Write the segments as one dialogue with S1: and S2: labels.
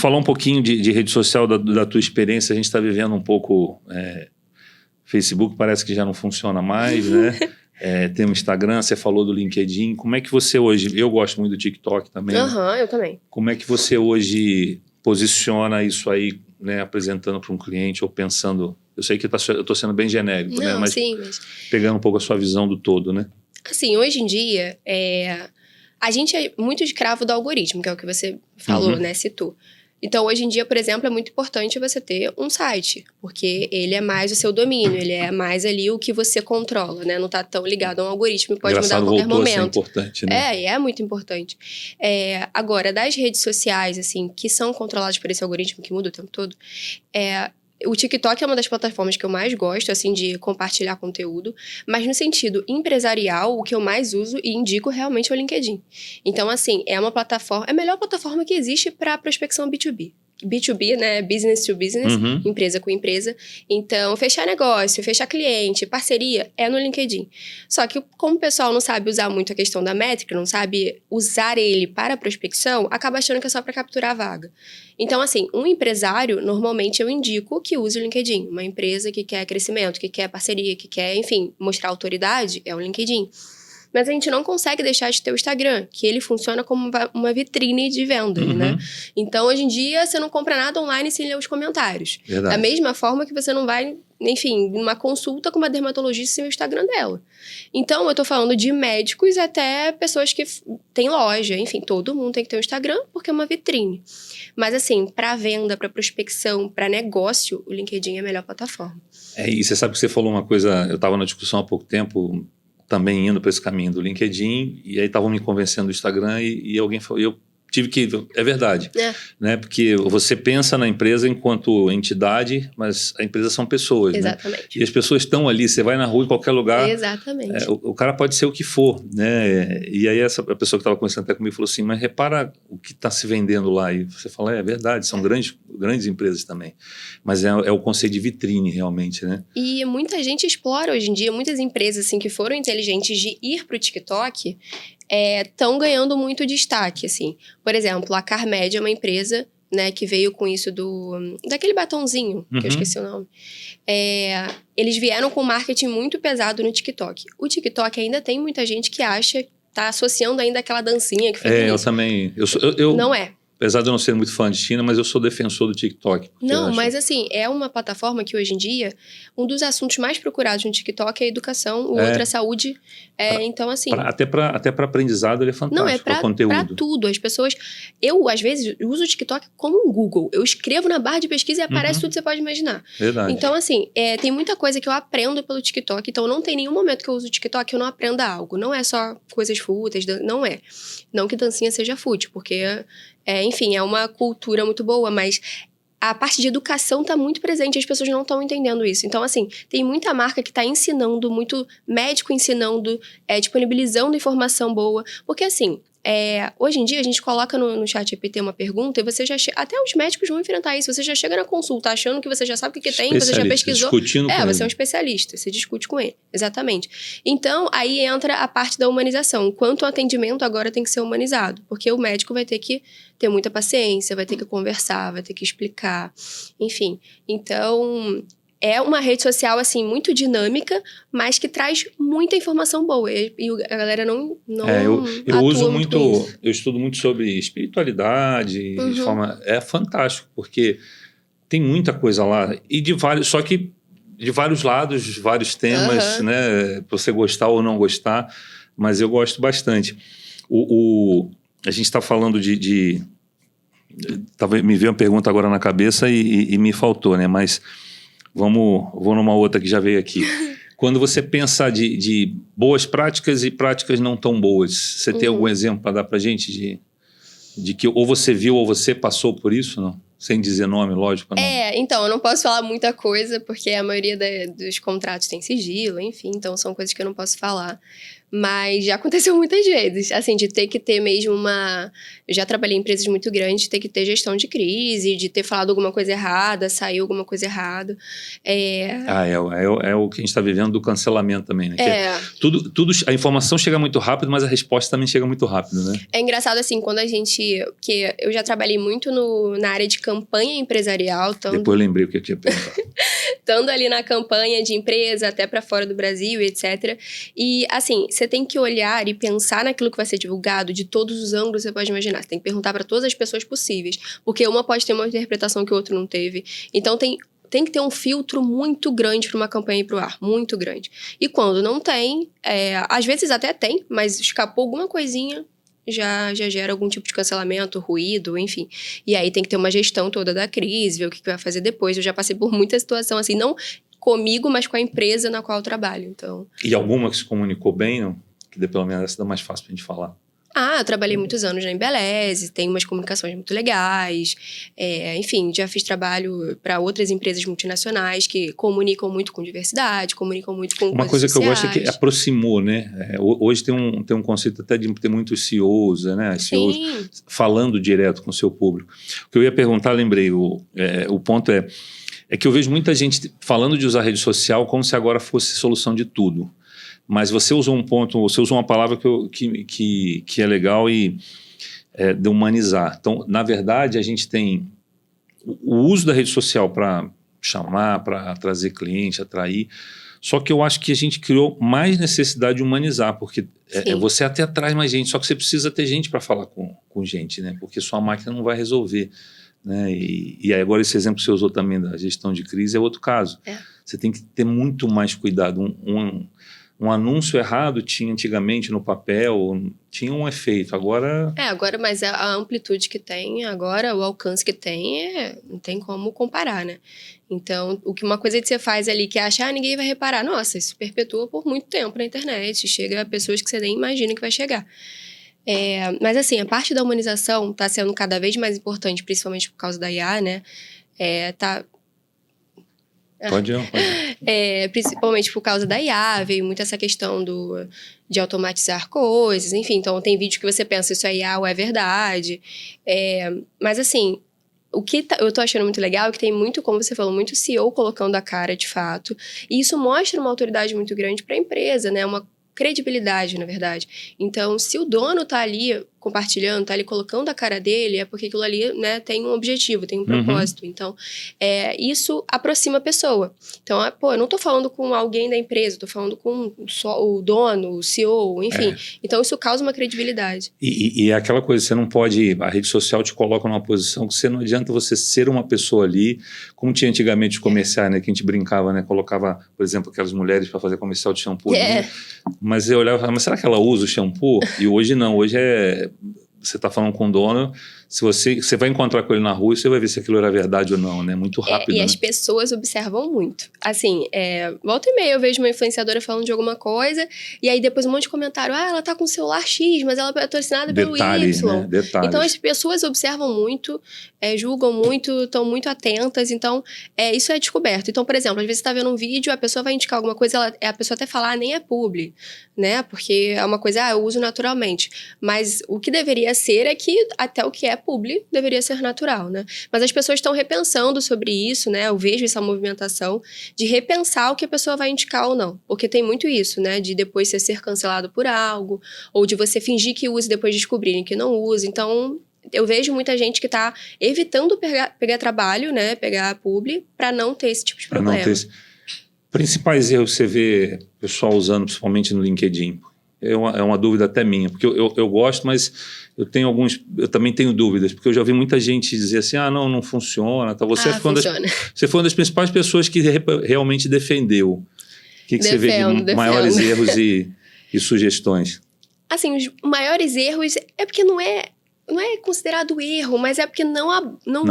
S1: Falar um pouquinho de rede social, da tua experiência. A gente está vivendo um pouco... Facebook parece que já não funciona mais, né? Tem o Instagram, você falou do LinkedIn. Como é que você hoje... Eu gosto muito do TikTok também.
S2: Eu também.
S1: Como é que você hoje posiciona isso aí, né? Apresentando para um cliente ou pensando... Eu sei que eu estou sendo bem genérico, né? Mas pegando um pouco a sua visão do todo, né?
S2: Assim, hoje em dia, a gente é muito escravo do algoritmo, que é o que você falou, né? Citou. Então, hoje em dia, por exemplo, é muito importante você ter um site, porque ele é mais o seu domínio, ele é mais ali o que você controla, né? Não está tão ligado a um algoritmo e pode mudar a qualquer momento.
S1: A ser importante, né?
S2: E é muito importante. Agora, das redes sociais, assim, que são controladas por esse algoritmo que muda o tempo todo, o TikTok é uma das plataformas que eu mais gosto, assim, de compartilhar conteúdo, mas no sentido empresarial, o que eu mais uso e indico realmente é o LinkedIn. Então, assim, é uma plataforma, é a melhor plataforma que existe para prospecção B2B. B2B, né? Business to business, empresa com empresa. Então, fechar negócio, fechar cliente, parceria, é no LinkedIn. Só que como o pessoal não sabe usar muito a questão da métrica, não sabe usar ele para prospecção, acaba achando que é só para capturar a vaga. Então, assim, um empresário, normalmente eu indico que use o LinkedIn. Uma empresa que quer crescimento, que quer parceria, que quer, enfim, mostrar autoridade, é o LinkedIn. Mas a gente não consegue deixar de ter o Instagram, que ele funciona como uma vitrine de vendas, né? Então, hoje em dia, você não compra nada online sem ler os comentários.
S1: Verdade.
S2: Da mesma forma que você não vai, enfim, numa consulta com uma dermatologista sem o Instagram dela. Então, eu tô falando de médicos até pessoas que têm loja. Enfim, todo mundo tem que ter um Instagram, porque é uma vitrine. Mas, assim, para venda, para prospecção, para negócio, o LinkedIn é a melhor plataforma.
S1: E você sabe que você falou uma coisa... Eu estava na discussão há pouco tempo... também indo para esse caminho do LinkedIn, e aí estavam me convencendo do Instagram, e alguém falou, eu tive que... É verdade, né? Porque você pensa na empresa enquanto entidade, mas a empresa são pessoas,
S2: Exatamente.
S1: Né? E as pessoas estão ali, você vai na rua, em qualquer lugar...
S2: Exatamente.
S1: O cara pode ser o que for, né? E aí a pessoa que estava conversando até comigo falou assim, mas repara o que está se vendendo lá, e você fala, é verdade, são grandes empresas também, mas é o conceito de vitrine realmente, né?
S2: E muita gente explora hoje em dia, muitas empresas assim, que foram inteligentes de ir para o TikTok estão ganhando muito destaque, assim. Por exemplo, a Carmed é uma empresa, né, que veio com isso daquele batonzinho, que eu esqueci o nome. Eles vieram com marketing muito pesado no TikTok. O TikTok ainda tem muita gente que acha, tá associando ainda aquela dancinha que fica
S1: eu também.
S2: Não é.
S1: Apesar de eu não ser muito fã de China, mas eu sou defensor do TikTok.
S2: Não, mas assim, é uma plataforma que hoje em dia, um dos assuntos mais procurados no TikTok é a educação, o outro é saúde. Então, assim...
S1: Até para aprendizado ele é fantástico,
S2: não, é para tudo. As pessoas... Eu, às vezes, uso o TikTok como um Google. Eu escrevo na barra de pesquisa e aparece tudo que você pode imaginar.
S1: Verdade.
S2: Então, assim, tem muita coisa que eu aprendo pelo TikTok. Então, não tem nenhum momento que eu uso o TikTok que eu não aprenda algo. Não é só coisas fúteis, não é. Não que dancinha seja fútil, porque... enfim, é uma cultura muito boa, mas a parte de educação está muito presente, as pessoas não estão entendendo isso. Então, assim, tem muita marca que está ensinando, muito médico ensinando, disponibilizando informação boa. Porque, assim, hoje em dia a gente coloca no chat GPT uma pergunta e você já até os médicos vão enfrentar isso. Você já chega na consulta achando que você já sabe o que tem, você já pesquisou.
S1: Discutindo com
S2: você é um especialista, você discute com ele. Exatamente. Então, aí entra a parte da humanização. Quanto o atendimento agora tem que ser humanizado. Porque o médico vai ter que ter muita paciência, vai ter que conversar, vai ter que explicar. Enfim, então... É uma rede social, assim, muito dinâmica, mas que traz muita informação boa. E a galera não
S1: eu uso
S2: muito
S1: eu estudo muito sobre espiritualidade, de forma... É fantástico, porque tem muita coisa lá. E só que de vários lados, vários temas, né? Pra você gostar ou não gostar, mas eu gosto bastante. A gente está falando talvez me veio uma pergunta agora na cabeça e me faltou, né? Mas... Vou numa outra que já veio aqui. Quando você pensa de boas práticas e práticas não tão boas, você tem algum exemplo para dar para a gente de que ou você viu ou você passou por isso, não? Sem dizer nome, lógico. Não.
S2: Então, eu não posso falar muita coisa, porque a maioria dos contratos tem sigilo, enfim, então são coisas que eu não posso falar. Mas já aconteceu muitas vezes, assim, de ter que ter mesmo Eu já trabalhei em empresas muito grandes, de ter que ter gestão de crise, de ter falado alguma coisa errada, saiu alguma coisa errada.
S1: É o que a gente está vivendo do cancelamento também, né?
S2: É.
S1: A informação chega muito rápido, mas a resposta também chega muito rápido, né?
S2: É engraçado, assim, quando a gente... Porque eu já trabalhei muito na área de campanha empresarial.
S1: Depois eu lembrei o que eu tinha perguntado.
S2: Estando ali na campanha de empresa, até para fora do Brasil, etc. E, assim, você tem que olhar e pensar naquilo que vai ser divulgado de todos os ângulos que você pode imaginar. Você tem que perguntar para todas as pessoas possíveis. Porque uma pode ter uma interpretação que o outro não teve. Então, tem que ter um filtro muito grande para uma campanha ir pro ar. Muito grande. E quando não tem, às vezes até tem, mas escapou alguma coisinha, já gera algum tipo de cancelamento, ruído, enfim. E aí tem que ter uma gestão toda da crise, ver o que vai fazer depois. Eu já passei por muita situação assim, não comigo, mas com a empresa na qual eu trabalho, então...
S1: E alguma que se comunicou bem, não? Que pelo menos essa dá mais fácil pra gente falar.
S2: Eu trabalhei muitos anos na Embeleze, tem umas comunicações muito legais. Enfim, já fiz trabalho para outras empresas multinacionais que comunicam muito com diversidade, comunicam muito com
S1: uma coisa
S2: sociais.
S1: Que eu gosto é que aproximou, né? Hoje tem um conceito até de ter muitos CEOs, né? CEOs falando direto com o seu público. O que eu ia perguntar, lembrei, o ponto é que eu vejo muita gente falando de usar rede social como se agora fosse solução de tudo. Mas você usou uma palavra que é legal de humanizar. Então, na verdade, a gente tem o uso da rede social para chamar, para trazer cliente, atrair. Só que eu acho que a gente criou mais necessidade de humanizar, porque você até traz mais gente, só que você precisa ter gente para falar com gente, né? Porque sua máquina não vai resolver. Né? E agora esse exemplo que você usou também da gestão de crise é outro caso. Você tem que ter muito mais cuidado. Um anúncio errado tinha antigamente no papel, tinha um efeito, agora...
S2: Mas a amplitude que tem agora, o alcance que tem, não tem como comparar, né? Então, uma coisa que você faz ali que acha, ninguém vai reparar. Nossa, isso perpetua por muito tempo na internet, chega a pessoas que você nem imagina que vai chegar. Mas assim, a parte da humanização está sendo cada vez mais importante, principalmente por causa da IA, né?
S1: Pode ir.
S2: Principalmente por causa da IA, veio muito essa questão de automatizar coisas, enfim. Então, tem vídeo que você pensa, isso é IA ou é verdade. Mas, assim, o que eu tô achando muito legal é que tem muito, como você falou, muito CEO colocando a cara, de fato. E isso mostra uma autoridade muito grande para a empresa, né? Uma credibilidade, na verdade. Então, se o dono tá ali compartilhando, tá ali colocando a cara dele, é porque aquilo ali, né, tem um objetivo, tem um propósito. Então, isso aproxima a pessoa. Então, eu não tô falando com alguém da empresa, tô falando com só o dono, o CEO, enfim. Então, isso causa uma credibilidade.
S1: E é aquela coisa, você não pode... A rede social te coloca numa posição que você não adianta você ser uma pessoa ali, como tinha antigamente os comerciais, né, que a gente brincava, né, colocava, por exemplo, aquelas mulheres para fazer comercial de shampoo. Né? Mas eu olhava, mas será que ela usa o shampoo? E hoje não, hoje você está falando com o dono, se você vai encontrar com ele na rua, você vai ver se aquilo era verdade ou não, né? Muito rápido,
S2: E as pessoas observam muito. Assim, volta e meia eu vejo uma influenciadora falando de alguma coisa, e aí depois um monte de comentário, ela tá com o celular X, mas ela é patrocinada pelo Y.
S1: Né? Detalhes.
S2: Então as pessoas observam muito, julgam muito, estão muito atentas, então isso é descoberto. Então, por exemplo, às vezes você tá vendo um vídeo, a pessoa vai indicar alguma coisa, a pessoa até falar, nem é publi, né? Porque é uma coisa, eu uso naturalmente. Mas o que deveria ser é que até o que é publi deveria ser natural, né? Mas as pessoas estão repensando sobre isso, né? Eu vejo essa movimentação de repensar o que a pessoa vai indicar ou não. Porque tem muito isso, né? De depois você ser cancelado por algo, ou de você fingir que usa e depois descobrirem que não usa. Então, eu vejo muita gente que está evitando pegar trabalho, né? Pegar publi, para não ter esse tipo de problema.
S1: Principais erros que você vê o pessoal usando, principalmente no LinkedIn? É uma dúvida até minha, porque eu gosto, mas eu também tenho dúvidas, porque eu já vi muita gente dizer assim, não funciona. Tá? Você foi uma das principais pessoas que realmente defendeu. O que você vê de maiores erros e sugestões?
S2: Assim, os maiores erros é porque não é considerado erro, mas é porque não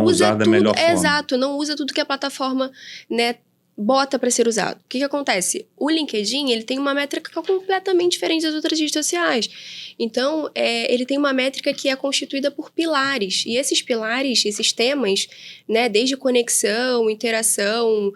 S2: usa tudo. Da melhor forma. Exato, não usa tudo que a plataforma, né, bota para ser usado. O que acontece? O LinkedIn, ele tem uma métrica completamente diferente das outras redes sociais. Então, ele tem uma métrica que é constituída por pilares. E esses pilares, esses temas, né, desde conexão, interação,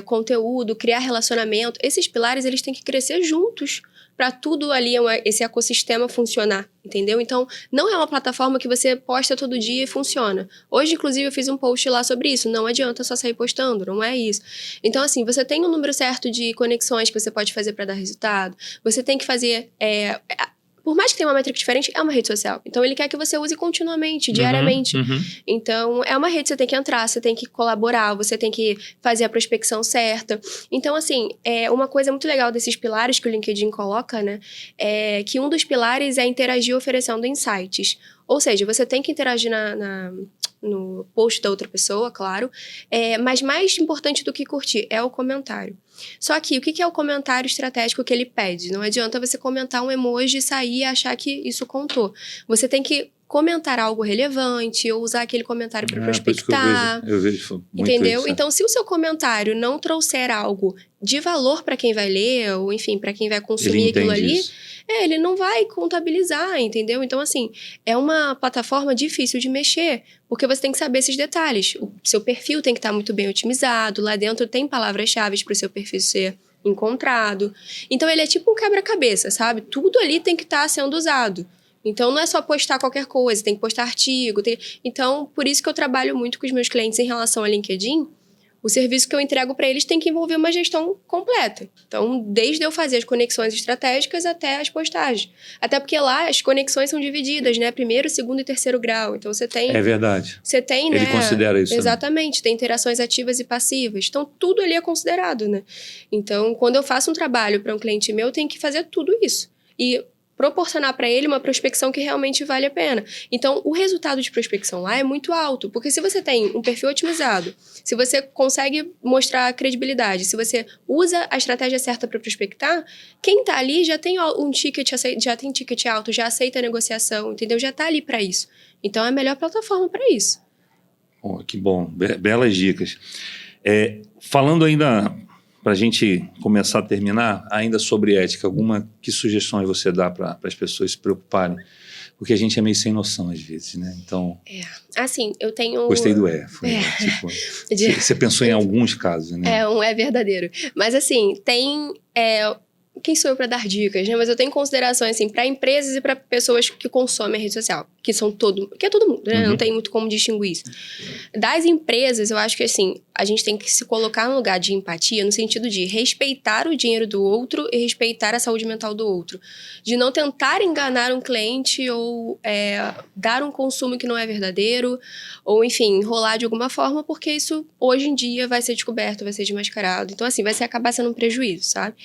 S2: conteúdo, criar relacionamento, esses pilares, eles têm que crescer juntos para tudo ali, esse ecossistema funcionar, entendeu? Então, não é uma plataforma que você posta todo dia e funciona. Hoje, inclusive, eu fiz um post lá sobre isso. Não adianta só sair postando, não é isso. Então, assim, você tem um número certo de conexões que você pode fazer para dar resultado. Você tem que fazer... por mais que tenha uma métrica diferente, é uma rede social. Então, ele quer que você use continuamente, diariamente. Então, é uma rede que você tem que entrar, você tem que colaborar, você tem que fazer a prospecção certa. Então, assim, uma coisa muito legal desses pilares que o LinkedIn coloca, né? É que um dos pilares é interagir oferecendo insights. Ou seja, você tem que interagir no post da outra pessoa, claro. Mas mais importante do que curtir é o comentário. Só que o que é o comentário estratégico que ele pede? Não adianta você comentar um emoji e sair e achar que isso contou. Você tem que comentar algo relevante ou usar aquele comentário para prospectar.
S1: Eu vejo muito
S2: entendeu?
S1: isso.
S2: Então, se o seu comentário não trouxer algo de valor para quem vai ler, ou enfim, para quem vai consumir aquilo ali, ele não vai contabilizar, entendeu? Então, assim, é uma plataforma difícil de mexer, porque você tem que saber esses detalhes. O seu perfil tem que estar muito bem otimizado, lá dentro tem palavras-chave para o seu perfil ser encontrado. Então, ele é tipo um quebra-cabeça, sabe? Tudo ali tem que estar sendo usado. Então, não é só postar qualquer coisa, tem que postar artigo. Então, por isso que eu trabalho muito com os meus clientes em relação ao LinkedIn. O serviço que eu entrego para eles tem que envolver uma gestão completa. Então, desde eu fazer as conexões estratégicas até as postagens. Até porque lá as conexões são divididas, né? Primeiro, segundo e terceiro grau. Então, você tem...
S1: É verdade.
S2: Você tem,
S1: Ele
S2: né?
S1: considera isso.
S2: Exatamente. Tem interações ativas e passivas. Então, tudo ali é considerado, né? Então, quando eu faço um trabalho para um cliente meu, eu tenho que fazer tudo isso. E proporcionar para ele uma prospecção que realmente vale a pena. Então, o resultado de prospecção lá é muito alto, porque se você tem um perfil otimizado, se você consegue mostrar credibilidade, se você usa a estratégia certa para prospectar, quem está ali já tem um ticket, já tem ticket alto, já aceita a negociação, entendeu? Já está ali para isso. Então, é a melhor plataforma para isso.
S1: Oh, que bom, belas dicas. Falando ainda... Para a gente começar a terminar, ainda sobre ética, que sugestões você dá para as pessoas se preocuparem? Porque a gente é meio sem noção às vezes, né? Então...
S2: Assim, eu tenho...
S1: Gostei do tipo, você pensou em alguns casos, né?
S2: É verdadeiro. Mas assim, tem... quem sou eu para dar dicas, né? Mas eu tenho considerações, assim, para empresas e para pessoas que consomem a rede social, que é todo mundo, né? Não tem muito como distinguir isso. Das empresas, eu acho que, assim, a gente tem que se colocar no lugar de empatia, no sentido de respeitar o dinheiro do outro e respeitar a saúde mental do outro. De não tentar enganar um cliente ou dar um consumo que não é verdadeiro, ou, enfim, enrolar de alguma forma, porque isso, hoje em dia, vai ser descoberto, vai ser desmascarado. Então, assim, vai acabar sendo um prejuízo, sabe?